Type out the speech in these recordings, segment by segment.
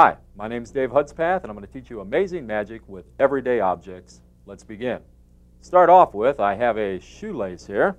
Hi, my name is Dave Hudspath, and I'm going to teach you amazing magic with everyday objects. Let's begin. Start off with, I have a shoelace here,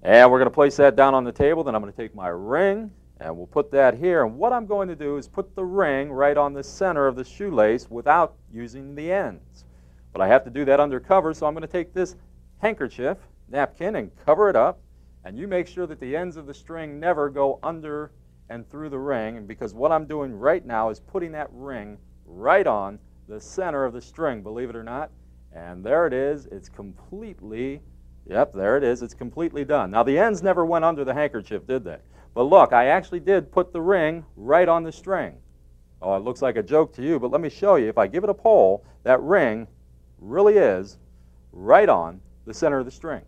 and we're going to place that down on the table. Then I'm going to take my ring, and we'll put that here. And what I'm going to do is put the ring right on the center of the shoelace without using the ends. But I have to do that under cover, so I'm going to take this handkerchief, napkin, and cover it up. And you make sure that the ends of the string never go under and through the ring, and because what I'm doing right now is putting that ring right on the center of the string, believe it or not. And there it is. It's completely, yep, there it is. It's completely done. Now, the ends never went under the handkerchief, did they? But look, I actually did put the ring right on the string. Oh, it looks like a joke to you, but let me show you. If I give it a pull, that ring really is right on the center of the string.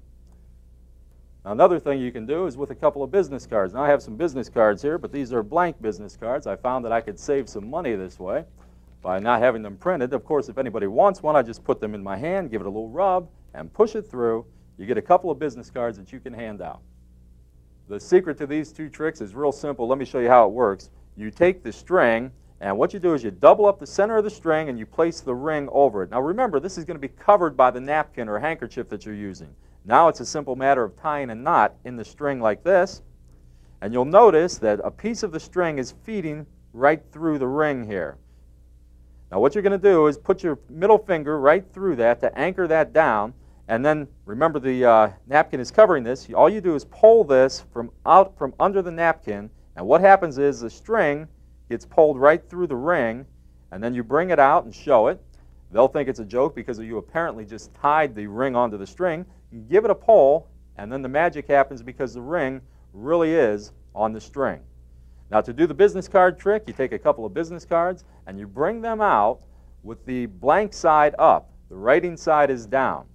Now, another thing you can do is with a couple of business cards. Now, I have some business cards here, but these are blank business cards. I found that I could save some money this way by not having them printed. Of course, if anybody wants one, I just put them in my hand, give it a little rub, and push it through. You get a couple of business cards that you can hand out. The secret to these two tricks is real simple. Let me show you how it works. You take the string, and what you do is you double up the center of the string, and you place the ring over it. Now, remember, this is going to be covered by the napkin or handkerchief that you're using. Now it's a simple matter of tying a knot in the string like this, and you'll notice that a piece of the string is feeding right through the ring here. Now what you're going to do is put your middle finger right through that to anchor that down, and then remember the napkin is covering this. All you do is pull this from under the napkin, and what happens is the string gets pulled right through the ring, and then you bring it out and show it. They'll think it's a joke because you apparently just tied the ring onto the string. You give it a pull, and then the magic happens because the ring really is on the string. Now, to do the business card trick, you take a couple of business cards, and you bring them out with the blank side up. The writing side is down.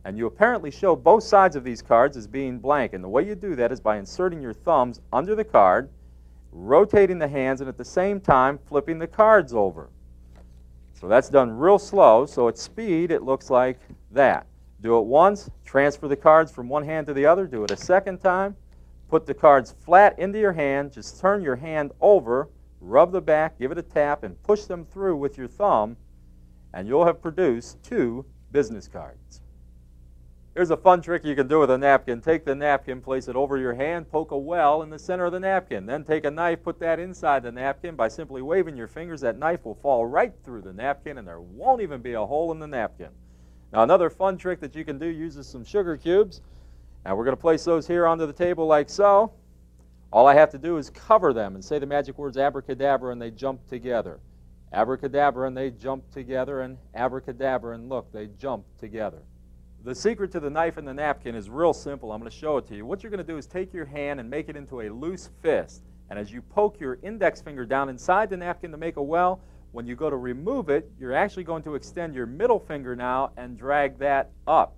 And you apparently show both sides of these cards as being blank. And the way you do that is by inserting your thumbs under the card, rotating the hands, and at the same time flipping the cards over. So that's done real slow, so at speed it looks like that. Do it once, transfer the cards from one hand to the other. Do it a second time. Put the cards flat into your hand. Just turn your hand over, rub the back, give it a tap, and push them through with your thumb, and you'll have produced 2 business cards. Here's a fun trick you can do with a napkin. Take the napkin, place it over your hand, poke a well in the center of the napkin. Then take a knife, put that inside the napkin. By simply waving your fingers, that knife will fall right through the napkin, and there won't even be a hole in the napkin. Now, another fun trick that you can do uses some sugar cubes. And we're going to place those here onto the table like so. All I have to do is cover them and say the magic words abracadabra, and they jump together. Abracadabra, and they jump together, and abracadabra, and look, they jump together. The secret to the knife and the napkin is real simple. I'm going to show it to you. What you're going to do is take your hand and make it into a loose fist. And as you poke your index finger down inside the napkin to make a well, when you go to remove it, you're actually going to extend your middle finger now and drag that up.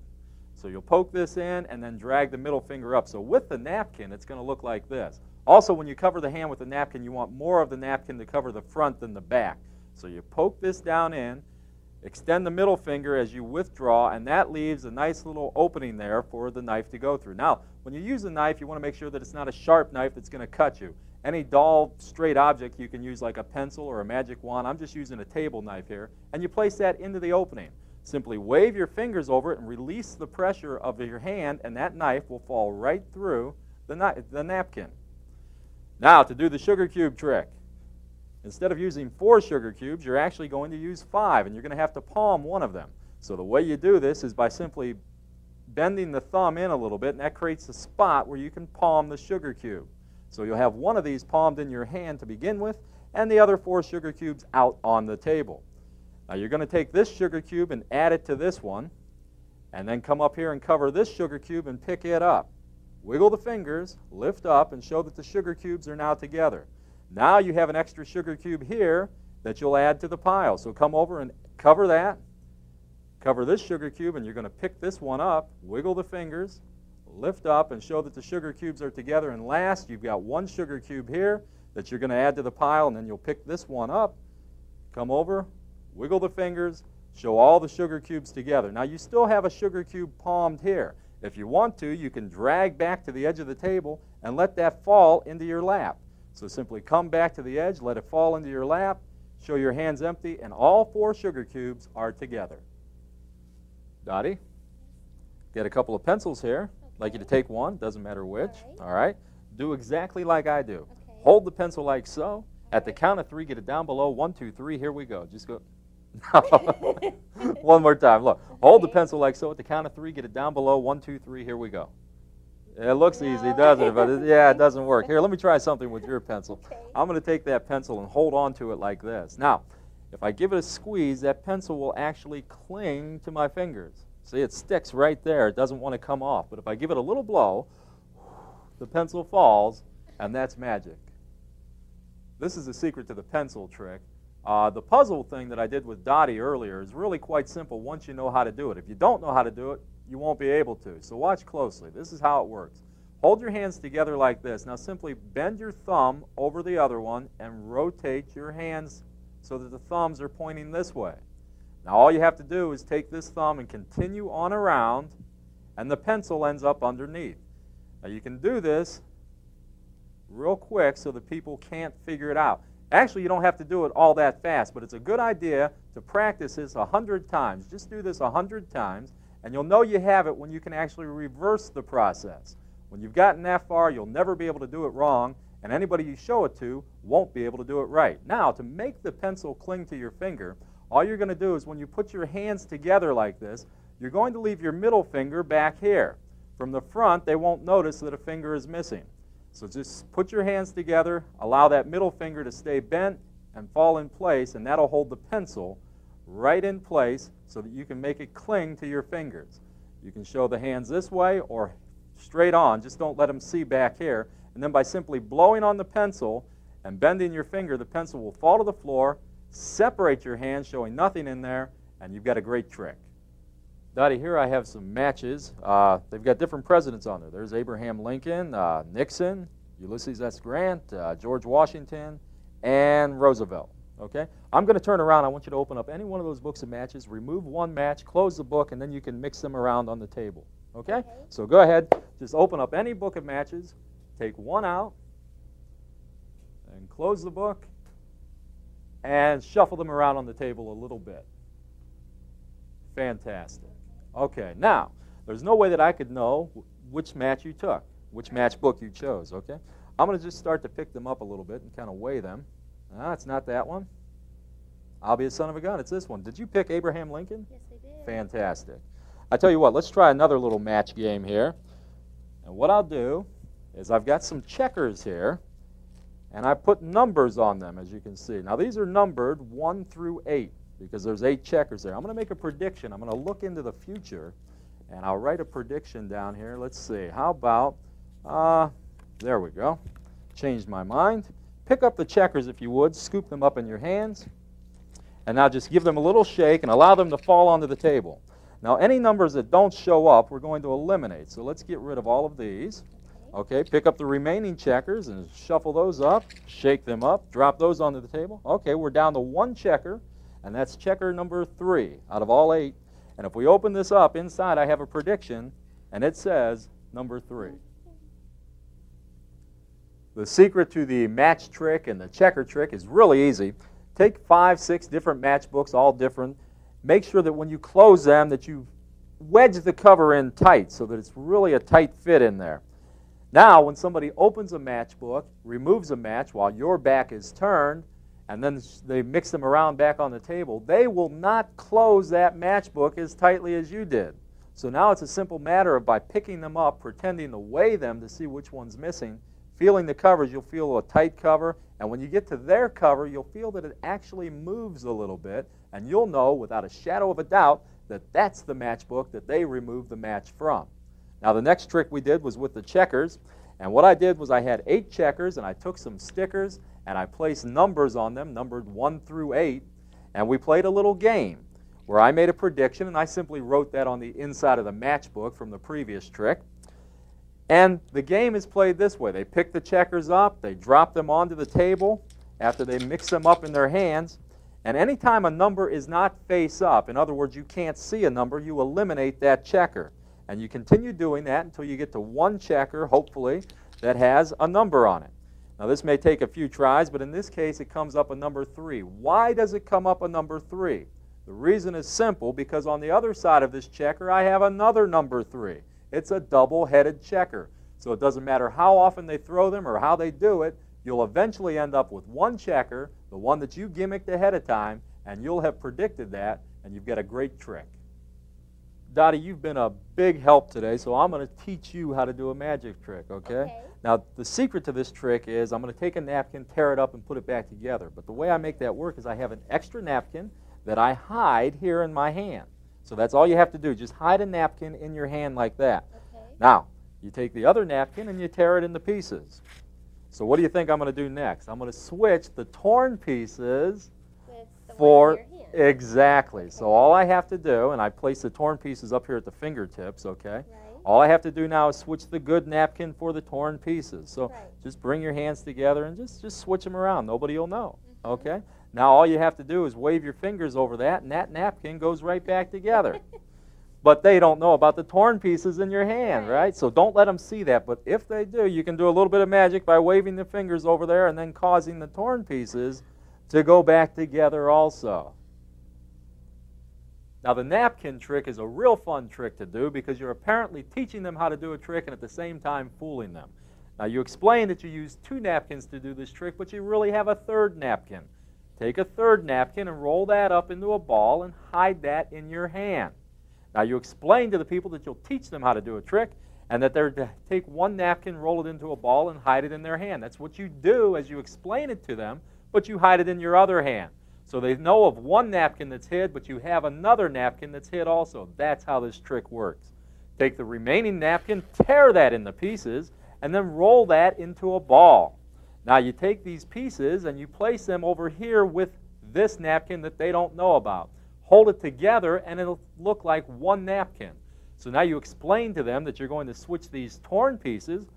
So you'll poke this in and then drag the middle finger up. So with the napkin, it's going to look like this. Also, when you cover the hand with the napkin, you want more of the napkin to cover the front than the back. So you poke this down in, extend the middle finger as you withdraw, and that leaves a nice little opening there for the knife to go through. Now, when you use a knife, you want to make sure that it's not a sharp knife that's going to cut you. Any dull, straight object you can use, like a pencil or a magic wand. I'm just using a table knife here. And you place that into the opening. Simply wave your fingers over it and release the pressure of your hand, and that knife will fall right through the napkin. Now, to do the sugar cube trick. Instead of using 4 sugar cubes, you're actually going to use 5, and you're going to have to palm one of them. So the way you do this is by simply bending the thumb in a little bit, and that creates a spot where you can palm the sugar cube. So you'll have one of these palmed in your hand to begin with, and the other 4 sugar cubes out on the table. Now you're going to take this sugar cube and add it to this one, and then come up here and cover this sugar cube and pick it up. Wiggle the fingers, lift up, and show that the sugar cubes are now together. Now you have an extra sugar cube here that you'll add to the pile. So come over and cover that. Cover this sugar cube, and you're going to pick this one up, wiggle the fingers, lift up, and show that the sugar cubes are together. And last, you've got 1 sugar cube here that you're going to add to the pile, and then you'll pick this one up, come over, wiggle the fingers, show all the sugar cubes together. Now, you still have a sugar cube palmed here. If you want to, you can drag back to the edge of the table and let that fall into your lap. So simply come back to the edge, let it fall into your lap, show your hands empty, and all 4 sugar cubes are together. Dottie, get a couple of pencils here. I'd like you to take one, doesn't matter which. All right. Do exactly like I do. Okay. Hold the pencil like so. At the count of 3, get it down below. 1, 2, 3, here we go. Just go. One more time. Look, hold the pencil like so. At the count of 3, get it down below. 1, 2, 3, here we go. It looks easy, doesn't it? But it doesn't work. Here, let me try something with your pencil. Okay. I'm going to take that pencil and hold on to it like this. Now, if I give it a squeeze, that pencil will actually cling to my fingers. See, it sticks right there. It doesn't want to come off. But if I give it a little blow, the pencil falls, and that's magic. This is the secret to the pencil trick. The puzzle thing that I did with Dottie earlier is really quite simple once you know how to do it. If you don't know how to do it, you won't be able to. So watch closely. This is how it works. Hold your hands together like this. Now simply bend your thumb over the other one and rotate your hands so that the thumbs are pointing this way. Now all you have to do is take this thumb and continue on around, and the pencil ends up underneath. Now you can do this real quick so that people can't figure it out. Actually, you don't have to do it all that fast, but it's a good idea to practice this 100 times. Just do this 100 times, and you'll know you have it when you can actually reverse the process. When you've gotten that far, you'll never be able to do it wrong, and anybody you show it to won't be able to do it right. Now, to make the pencil cling to your finger, all you're going to do is when you put your hands together like this, you're going to leave your middle finger back here. From the front, they won't notice that a finger is missing. So just put your hands together, allow that middle finger to stay bent and fall in place, and that'll hold the pencil right in place so that you can make it cling to your fingers. You can show the hands this way or straight on, just don't let them see back here. And then by simply blowing on the pencil and bending your finger, the pencil will fall to the floor, separate your hands, showing nothing in there, and you've got a great trick. Dottie, here I have some matches. They've got different presidents on there. There's Abraham Lincoln, Nixon, Ulysses S. Grant, George Washington, and Roosevelt. Okay? I'm going to turn around. I want you to open up any one of those books of matches, remove one match, close the book, and then you can mix them around on the table. Okay? So go ahead. Just open up any book of matches, take one out, and close the book, and shuffle them around on the table a little bit. Fantastic. Okay, now, there's no way that I could know which match you took, which match book you chose, okay? I'm going to just start to pick them up a little bit and kind of weigh them. It's not that one. I'll be a son of a gun. It's this one. Did you pick Abraham Lincoln? Yes, I did. Fantastic. I tell you what, let's try another little match game here. And what I'll do is I've got some checkers here, and I put numbers on them, as you can see. Now, these are numbered 1 through 8. Because there's 8 checkers there. I'm going to make a prediction. I'm going to look into the future, and I'll write a prediction down here. Let's see. How about, there we go. Changed my mind. Pick up the checkers if you would. Scoop them up in your hands. And now just give them a little shake and allow them to fall onto the table. Now, any numbers that don't show up, we're going to eliminate. So let's get rid of all of these. Okay, pick up the remaining checkers and shuffle those up. Shake them up. Drop those onto the table. Okay, we're down to 1 checker. And that's checker number 3 out of all 8. And if we open this up, inside I have a prediction, and it says number 3. The secret to the match trick and the checker trick is really easy. Take 5, 6 different matchbooks, all different. Make sure that when you close them that you wedge the cover in tight so that it's really a tight fit in there. Now, when somebody opens a matchbook, removes a match while your back is turned, and then they mix them around back on the table, they will not close that matchbook as tightly as you did. So now it's a simple matter of by picking them up, pretending to weigh them to see which one's missing, feeling the covers, you'll feel a tight cover, and when you get to their cover, you'll feel that it actually moves a little bit, and you'll know without a shadow of a doubt that that's the matchbook that they removed the match from. Now the next trick we did was with the checkers, and what I did was I had 8 checkers, and I took some stickers, and I placed numbers on them, numbered 1 through 8, and we played a little game where I made a prediction, and I simply wrote that on the inside of the matchbook from the previous trick. And the game is played this way. They pick the checkers up, they drop them onto the table after they mix them up in their hands, and anytime a number is not face up, in other words, you can't see a number, you eliminate that checker. And you continue doing that until you get to 1 checker, hopefully, that has a number on it. Now this may take a few tries, but in this case it comes up a number 3. Why does it come up a number 3? The reason is simple, because on the other side of this checker I have another number 3. It's a double-headed checker. So it doesn't matter how often they throw them or how they do it, you'll eventually end up with one checker, the one that you gimmicked ahead of time, and you'll have predicted that, and you've got a great trick. Dottie, you've been a big help today, so I'm going to teach you how to do a magic trick, okay? Now, the secret to this trick is I'm going to take a napkin, tear it up, and put it back together. But the way I make that work is I have an extra napkin that I hide here in my hand. So that's all you have to do. Just hide a napkin in your hand like that. Okay. Now, you take the other napkin and you tear it into pieces. So what do you think I'm going to do next? I'm going to switch the torn pieces With the for... one in your hand. Exactly. So all I have to do, and I place the torn pieces up here at the fingertips, okay? Right. All I have to do now is switch the good napkin for the torn pieces. So Right. just bring your hands together and just switch them around. Nobody will know, okay? Now all you have to do is wave your fingers over that, and that napkin goes right back together. But they don't know about the torn pieces in your hand, right? So don't let them see that. But if they do, you can do a little bit of magic by waving the fingers over there and then causing the torn pieces to go back together also. Now, the napkin trick is a real fun trick to do because you're apparently teaching them how to do a trick and at the same time fooling them. Now, you explained that you use 2 napkins to do this trick, but you really have a third napkin. Take a third napkin and roll that up into a ball and hide that in your hand. Now, you explain to the people that you'll teach them how to do a trick and that they're to take 1 napkin, roll it into a ball, and hide it in their hand. That's what you do as you explain it to them, but you hide it in your other hand. So they know of 1 napkin that's hid, but you have another napkin that's hid also. That's how this trick works. Take the remaining napkin, tear that into pieces, and then roll that into a ball. Now you take these pieces and you place them over here with this napkin that they don't know about. Hold it together and it'll look like 1 napkin. So now you explain to them that you're going to switch these torn pieces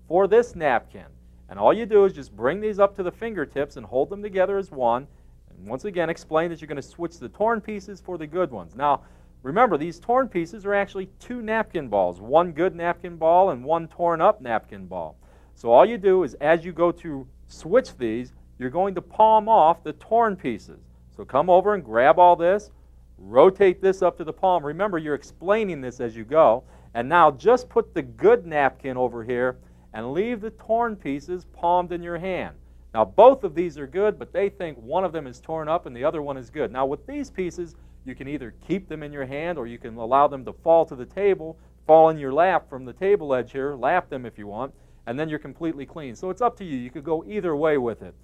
for this napkin. And all you do is just bring these up to the fingertips and hold them together as one. And once again, explain that you're going to switch the torn pieces for the good ones. Now, remember, these torn pieces are actually 2 napkin balls, 1 good napkin ball and 1 torn up napkin ball. So all you do is as you go to switch these, you're going to palm off the torn pieces. So come over and grab all this, rotate this up to the palm. Remember, you're explaining this as you go. And now just put the good napkin over here and leave the torn pieces palmed in your hand. Now, both of these are good, but they think one of them is torn up and the other one is good. Now, with these pieces, you can either keep them in your hand or you can allow them to fall to the table, fall in your lap from the table edge here, lap them if you want, and then you're completely clean. So it's up to you. You could go either way with it.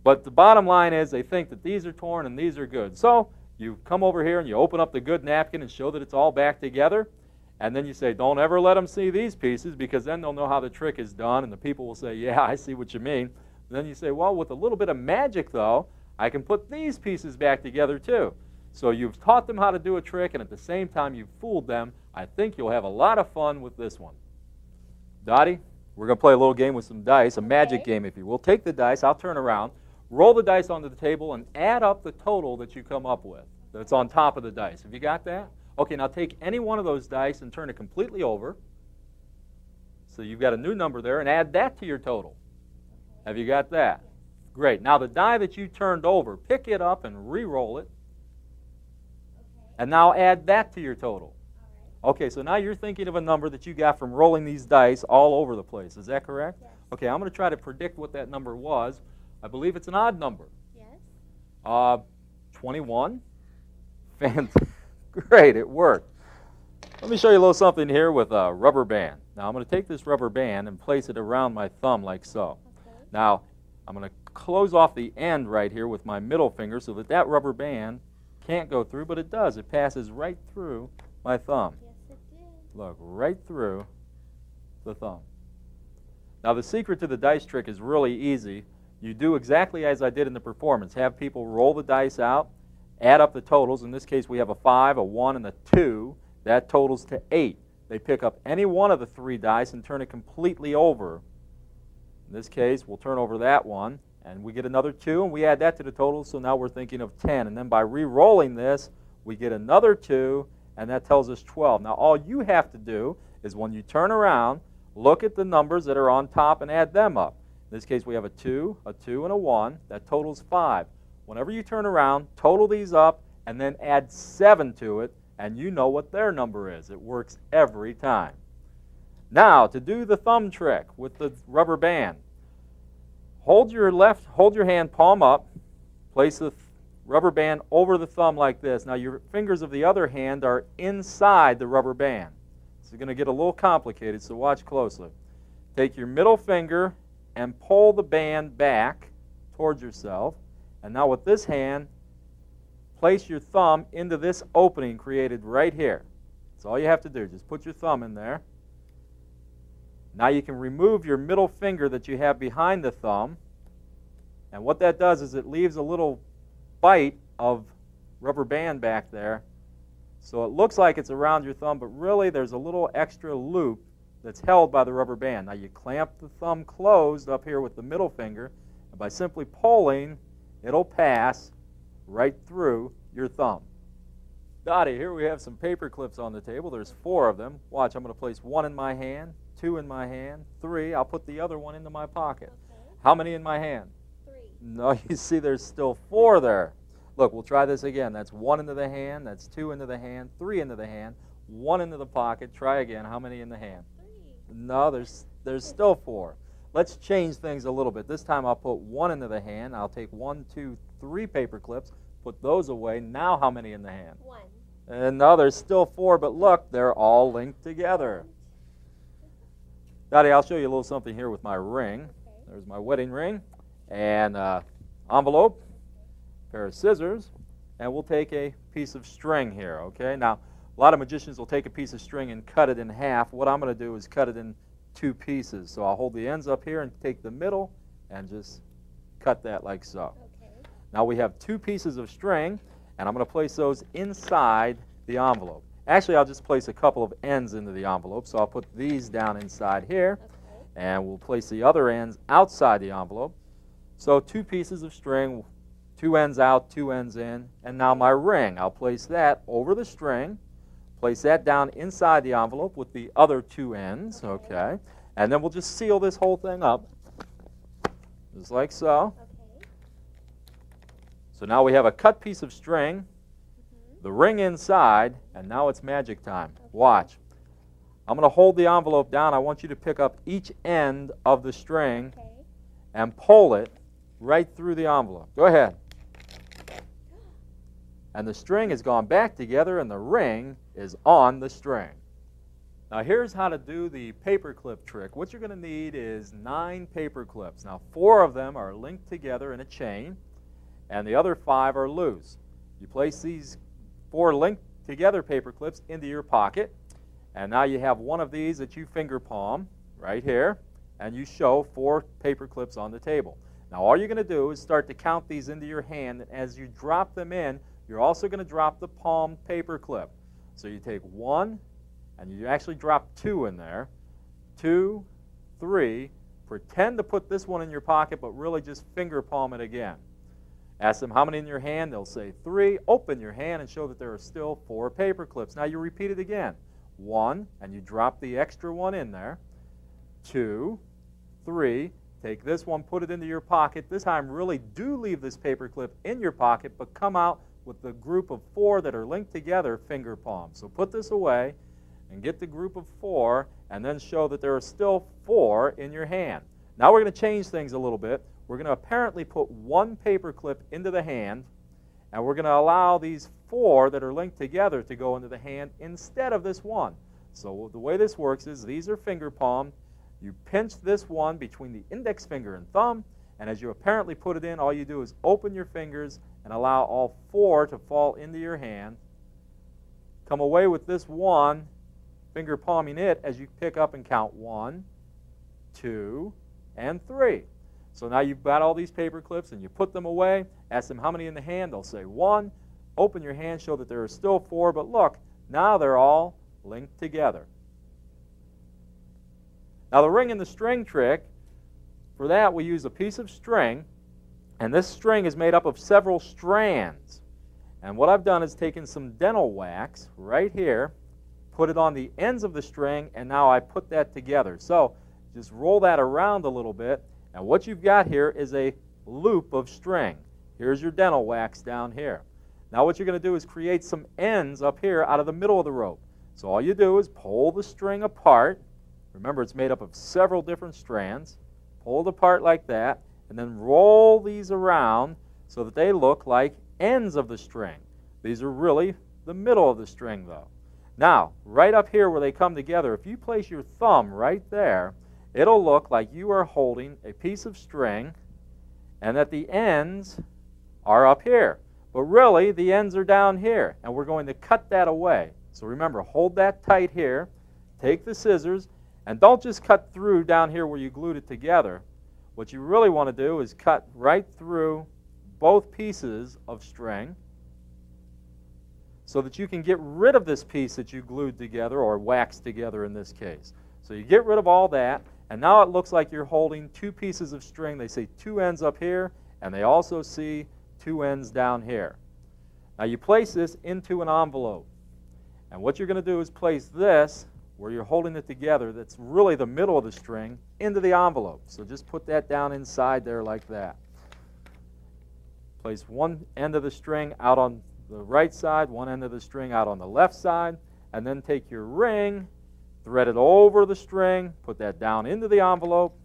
But the bottom line is they think that these are torn and these are good. So you come over here and you open up the good napkin and show that it's all back together. And then you say, don't ever let them see these pieces because then they'll know how the trick is done. And the people will say, yeah, I see what you mean. And then you say, well, with a little bit of magic, though, I can put these pieces back together, too. So you've taught them how to do a trick, and at the same time you've fooled them. I think you'll have a lot of fun with this one. Dottie, we're going to play a little game with some dice, a magic game, if you will. Take the dice, I'll turn around, roll the dice onto the table, and add up the total that you come up with that's on top of the dice. Have you got that? Okay, now take any one of those dice and turn it completely over. So you've got a new number there, and add that to your total. Have you got that? Great. Now the die that you turned over, pick it up and re-roll it. And now add that to your total. Okay, so now you're thinking of a number that you got from rolling these dice all over the place. Is that correct? Yes. Okay, I'm going to try to predict what that number was. I believe it's an odd number. Yes. 21. Great, it worked. Let me show you a little something here with a rubber band. Now I'm going to take this rubber band and place it around my thumb like so. Okay. Now I'm going to close off the end right here with my middle finger so that that rubber band can't go through, but it does. It passes right through my thumb. Yes, it did. Look, right through the thumb. Now the secret to the dice trick is really easy. You do exactly as I did in the performance. Have people roll the dice out, add up the totals. In this case we have a 5, a 1, and a 2. That totals to 8. They pick up any one of the 3 dice and turn it completely over. In this case, we'll turn over that one, and we get another 2, and we add that to the total, so now we're thinking of 10. And then by re-rolling this, we get another 2, and that tells us 12. Now, all you have to do is when you turn around, look at the numbers that are on top and add them up. In this case, we have a 2, and a 1. That totals 5. Whenever you turn around, total these up, and then add 7 to it, and you know what their number is. It works every time. Now, to do the thumb trick with the rubber band, hold your hand palm up, place the rubber band over the thumb like this. Now, your fingers of the other hand are inside the rubber band. This is going to get a little complicated, so watch closely. Take your middle finger and pull the band back towards yourself. And now with this hand, place your thumb into this opening created right here. That's all you have to do. Just put your thumb in there. Now you can remove your middle finger that you have behind the thumb. And what that does is it leaves a little bite of rubber band back there. So it looks like it's around your thumb, but really there's a little extra loop that's held by the rubber band. Now you clamp the thumb closed up here with the middle finger, and by simply pulling, it'll pass right through your thumb. Dottie, here we have some paper clips on the table. There's 4 of them. Watch, I'm going to place 1 in my hand, 2 in my hand, 3. I'll put the other one into my pocket. Okay. How many in my hand? 3. No, you see there's still 4 there. Look, we'll try this again. That's 1 into the hand, that's 2 into the hand, 3 into the hand, 1 into the pocket. Try again. How many in the hand? 3. No, there's still 4. Let's change things a little bit. This time I'll put 1 into the hand. I'll take 1, 2, 3 paper clips, put those away. Now how many in the hand? 1. And no, there's still 4, but look, they're all linked together. Dottie, I'll show you a little something here with my ring. Okay. There's my wedding ring, and envelope, pair of scissors, and we'll take a piece of string here, okay? Now, a lot of magicians will take a piece of string and cut it in half. What I'm going to do is cut it in 2 pieces. So I'll hold the ends up here and take the middle and just cut that like so. Okay. Now we have 2 pieces of string, and I'm going to place those inside the envelope. Actually, I'll just place a couple of ends into the envelope. So I'll put these down inside here, Okay. and we'll place the other ends outside the envelope. So 2 pieces of string, 2 ends out, 2 ends in, and now my ring. I'll place that over the string, place that down inside the envelope with the other 2 ends, okay? And then we'll just seal this whole thing up, just like so. Okay. So now we have a cut piece of string, Mm-hmm. the ring inside, and now it's magic time. Watch. I'm going to hold the envelope down. I want you to pick up each end of the string Okay. and pull it right through the envelope. Go ahead. And the string has gone back together, and the ring is on the string. Now here's how to do the paper clip trick. What you're going to need is 9 paper clips. Now 4 of them are linked together in a chain, and the other 5 are loose. You place these 4 linked together paper clips into your pocket, and now you have one of these that you finger palm right here, and you show 4 paper clips on the table. Now all you're going to do is start to count these into your hand, and as you drop them in, you're also going to drop the palm paper clip. So you take 1, and you actually drop 2 in there. 2, 3. Pretend to put this one in your pocket, but really just finger palm it again. Ask them how many in your hand. They'll say 3. Open your hand and show that there are still 4 paper clips. Now you repeat it again. 1, and you drop the extra one in there. 2, 3. Take this one, put it into your pocket. This time, really do leave this paper clip in your pocket, but come out with the group of 4 that are linked together, finger palm. So put this away and get the group of 4, and then show that there are still 4 in your hand. Now we're going to change things a little bit. We're going to apparently put 1 paper clip into the hand, and we're going to allow these 4 that are linked together to go into the hand instead of this one. So the way this works is these are finger palmed. You pinch this one between the index finger and thumb, and as you apparently put it in, all you do is open your fingers and allow all 4 to fall into your hand. Come away with this one, finger palming it as you pick up and count 1, 2, and 3. So now you've got all these paper clips and you put them away. Ask them how many in the hand. They'll say 1. Open your hand, show that there are still 4, but look, now they're all linked together. Now the ring and the string trick, for that we use a piece of string, and this string is made up of several strands. And what I've done is taken some dental wax right here, put it on the ends of the string, and now I put that together. So just roll that around a little bit, And what you've got here is a loop of string. Here's your dental wax down here. Now what you're going to do is create some ends up here out of the middle of the rope. So all you do is pull the string apart. Remember, it's made up of several different strands. Pull it apart like that, and then roll these around so that they look like ends of the string. These are really the middle of the string, though. Now, right up here where they come together, if you place your thumb right there, it'll look like you are holding a piece of string and that the ends are up here. But really, the ends are down here, and we're going to cut that away. So remember, hold that tight here, take the scissors, and don't just cut through down here where you glued it together. What you really want to do is cut right through both pieces of string so that you can get rid of this piece that you glued together, or waxed together in this case. So you get rid of all that, and now it looks like you're holding two pieces of string. They say two ends up here, and they also see two ends down here. Now you place this into an envelope. And what you're going to do is place this, where you're holding it together, that's really the middle of the string, into the envelope. So just put that down inside there like that. Place one end of the string out on the right side, one end of the string out on the left side, and then take your ring, thread it over the string, put that down into the envelope,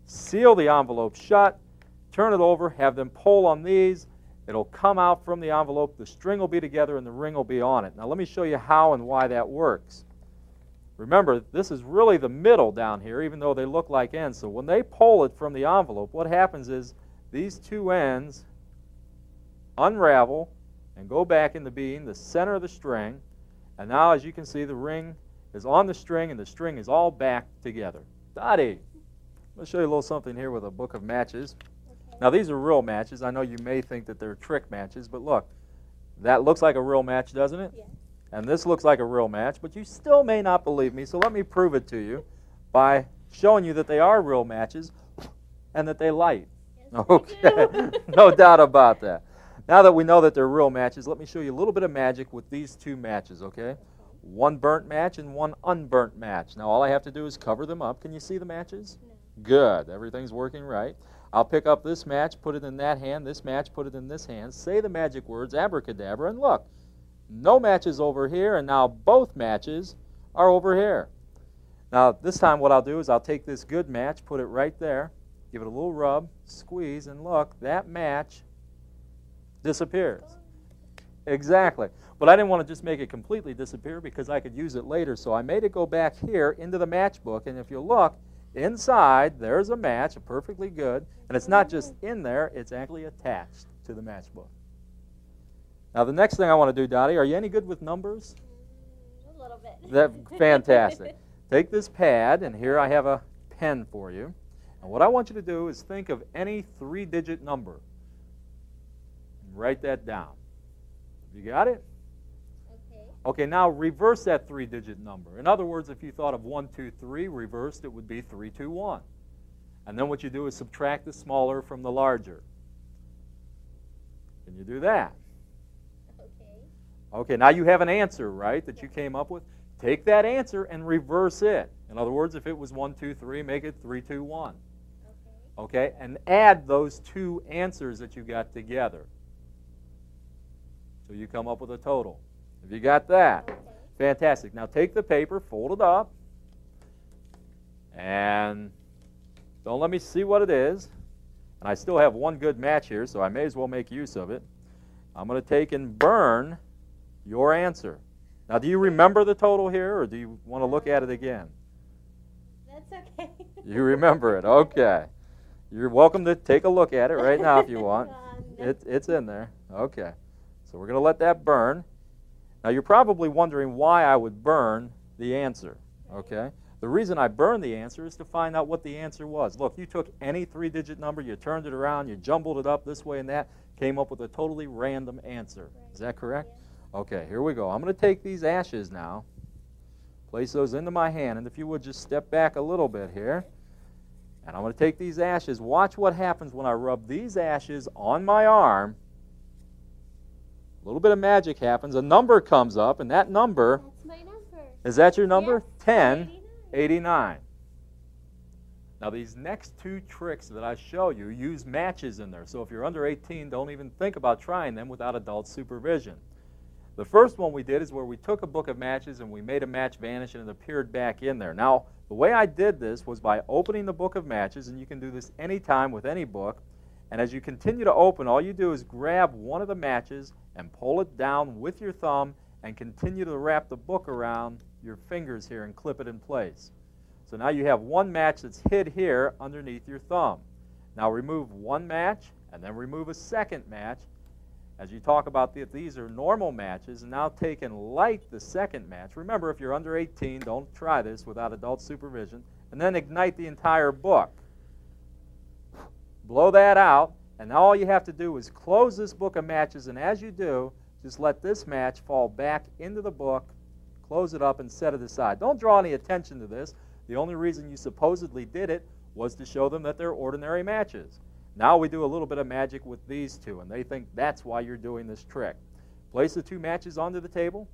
seal the envelope shut, turn it over, have them pull on these. It'll come out from the envelope, the string will be together, and the ring will be on it. Now let me show you how and why that works. Remember, this is really the middle down here, even though they look like ends. So when they pull it from the envelope, what happens is these two ends unravel and go back into being the center of the string. And now, as you can see, the ring is on the string, and the string is all back together. Dottie, I'm going to show you a little something here with a book of matches. Now, these are real matches. I know you may think that they're trick matches, but look, that looks like a real match, doesn't it? Yeah. And this looks like a real match, but you still may not believe me, so let me prove it to you by showing you that they are real matches and that they light. Yes, Okay, no doubt about that. Now that we know that they're real matches, let me show you a little bit of magic with these two matches, okay? One burnt match and one unburnt match. Now, all I have to do is cover them up. Can you see the matches? No. Good. Everything's working right. I'll pick up this match, put it in that hand, this match, put it in this hand, say the magic words, abracadabra, and look. No matches over here, and now both matches are over here. Now, this time what I'll do is I'll take this good match, put it right there, give it a little rub, squeeze, and look, that match disappears. Exactly. But I didn't want to just make it completely disappear because I could use it later, so I made it go back here into the matchbook, and if you look, inside, there's a match, perfectly good, and it's not just in there, it's actually attached to the matchbook. Now, the next thing I want to do, Dottie, are you any good with numbers? A little bit. That's fantastic. Take this pad, and here I have a pen for you. And what I want you to do is think of any three-digit number. Write that down. You got it? Okay. Okay, now reverse that three-digit number. In other words, if you thought of 1, 2, 3, reversed, it would be 3, 2, 1. And then what you do is subtract the smaller from the larger. Can you do that? Okay. Okay, now you have an answer, right, that you came up with. Take that answer and reverse it. In other words, if it was 1, 2, 3, make it 3, 2, 1. Okay, and add those two answers that you got together. So you come up with a total. Have you got that? Okay. Fantastic. Now take the paper, fold it up, and don't let me see what it is. And I still have one good match here, so I may as well make use of it. I'm going to take and burn your answer. Now, do you remember the total here, or do you want to look at it again? That's okay. You remember it. Okay. You're welcome to take a look at it right now if you want. No. It's in there. Okay. So we're going to let that burn. Now, you're probably wondering why I would burn the answer. Okay? The reason I burned the answer is to find out what the answer was. Look, you took any three-digit number, you turned it around, you jumbled it up this way and that, came up with a totally random answer. Is that correct? Yeah. Okay, here we go. I'm going to take these ashes now, place those into my hand, and if you would just step back a little bit here. And I'm going to take these ashes. Watch what happens when I rub these ashes on my arm. A little bit of magic happens. A number comes up, and that number, That's my number. is that your number? Yes, 1089. Now these next two tricks that I show you use matches in there. So if you're under 18, don't even think about trying them without adult supervision. The first one we did is where we took a book of matches and we made a match vanish and it appeared back in there. Now, the way I did this was by opening the book of matches, and you can do this anytime with any book. And as you continue to open, all you do is grab one of the matches and pull it down with your thumb and continue to wrap the book around your fingers here and clip it in place. So now you have one match that's hid here underneath your thumb. Now remove one match and then remove a second match. As you talk about these are normal matches, and now take and light the second match. Remember, if you're under 18, don't try this without adult supervision. And then ignite the entire book. Blow that out, and now all you have to do is close this book of matches, and as you do, just let this match fall back into the book, close it up, and set it aside. Don't draw any attention to this. The only reason you supposedly did it was to show them that they're ordinary matches. Now we do a little bit of magic with these two, and they think that's why you're doing this trick. Place the two matches onto the table,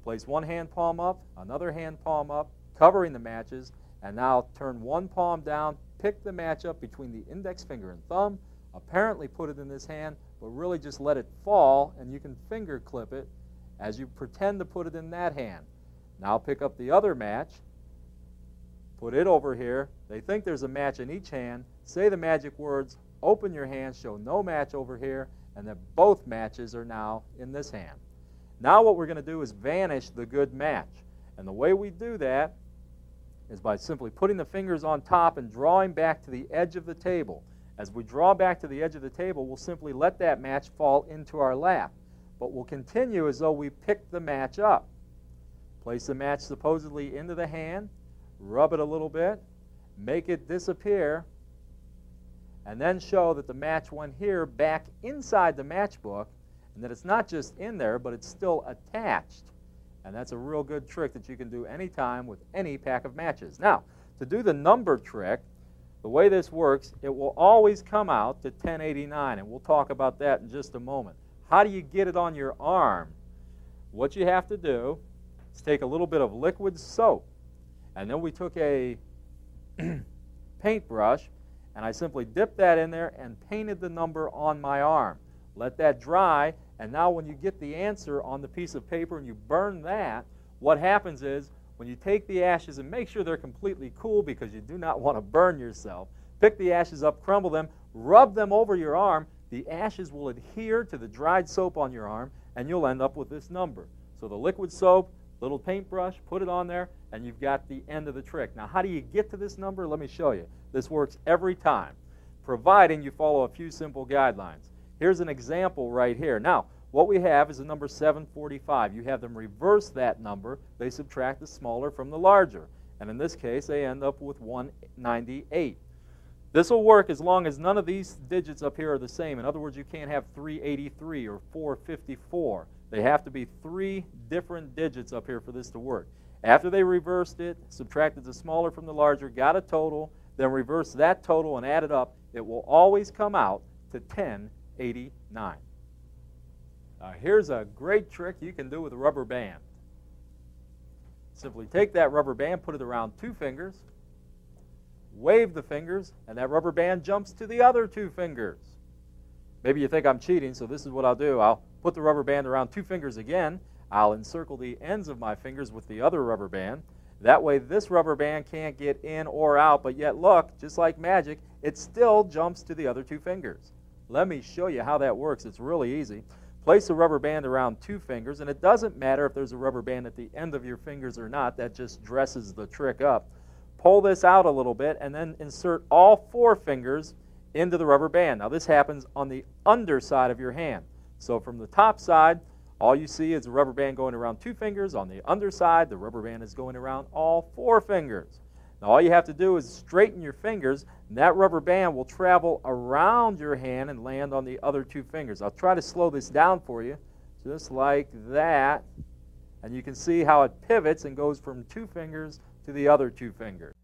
place one hand palm up, another hand palm up, covering the matches, and now turn one palm down, pick the match up between the index finger and thumb, apparently put it in this hand, but really just let it fall, and you can finger clip it as you pretend to put it in that hand. Now pick up the other match, put it over here. They think there's a match in each hand. Say the magic words, open your hand, show no match over here, and that both matches are now in this hand. Now what we're going to do is vanish the good match. And the way we do that is by simply putting the fingers on top and drawing back to the edge of the table. As we draw back to the edge of the table, we'll simply let that match fall into our lap. But we'll continue as though we picked the match up. Place the match supposedly into the hand, rub it a little bit, make it disappear, and then show that the match went here back inside the matchbook, and that it's not just in there, but it's still attached. And that's a real good trick that you can do anytime with any pack of matches. Now, to do the number trick, the way this works, it will always come out to 1089, and we'll talk about that in just a moment. How do you get it on your arm? What you have to do is take a little bit of liquid soap, and then we took a paintbrush, and I simply dipped that in there and painted the number on my arm. Let that dry, and now when you get the answer on the piece of paper and you burn that, what happens is when you take the ashes, and make sure they're completely cool because you do not want to burn yourself, pick the ashes up, crumble them, rub them over your arm, the ashes will adhere to the dried soap on your arm, and you'll end up with this number. So the liquid soap, little paintbrush, put it on there, and you've got the end of the trick. Now, how do you get to this number? Let me show you. This works every time, providing you follow a few simple guidelines. Here's an example right here. Now, what we have is the number 745. You have them reverse that number. They subtract the smaller from the larger. And in this case, they end up with 198. This will work as long as none of these digits up here are the same. In other words, you can't have 383 or 454. They have to be three different digits up here for this to work. After they reversed it, subtracted the smaller from the larger, got a total, then reverse that total and add it up, it will always come out to 1089. Now here's a great trick you can do with a rubber band. Simply take that rubber band, put it around two fingers, wave the fingers, and that rubber band jumps to the other two fingers. Maybe you think I'm cheating, so this is what I'll do. I'll put the rubber band around two fingers again. I'll encircle the ends of my fingers with the other rubber band. That way this rubber band can't get in or out, but yet look, just like magic, it still jumps to the other two fingers. Let me show you how that works. It's really easy. Place the rubber band around two fingers, and it doesn't matter if there's a rubber band at the end of your fingers or not. That just dresses the trick up. Pull this out a little bit, and then insert all four fingers into the rubber band. Now this happens on the underside of your hand. So from the top side, all you see is the rubber band going around two fingers. On the underside, the rubber band is going around all four fingers. Now all you have to do is straighten your fingers, and that rubber band will travel around your hand and land on the other two fingers. I'll try to slow this down for you, just like that. And you can see how it pivots and goes from two fingers to the other two fingers.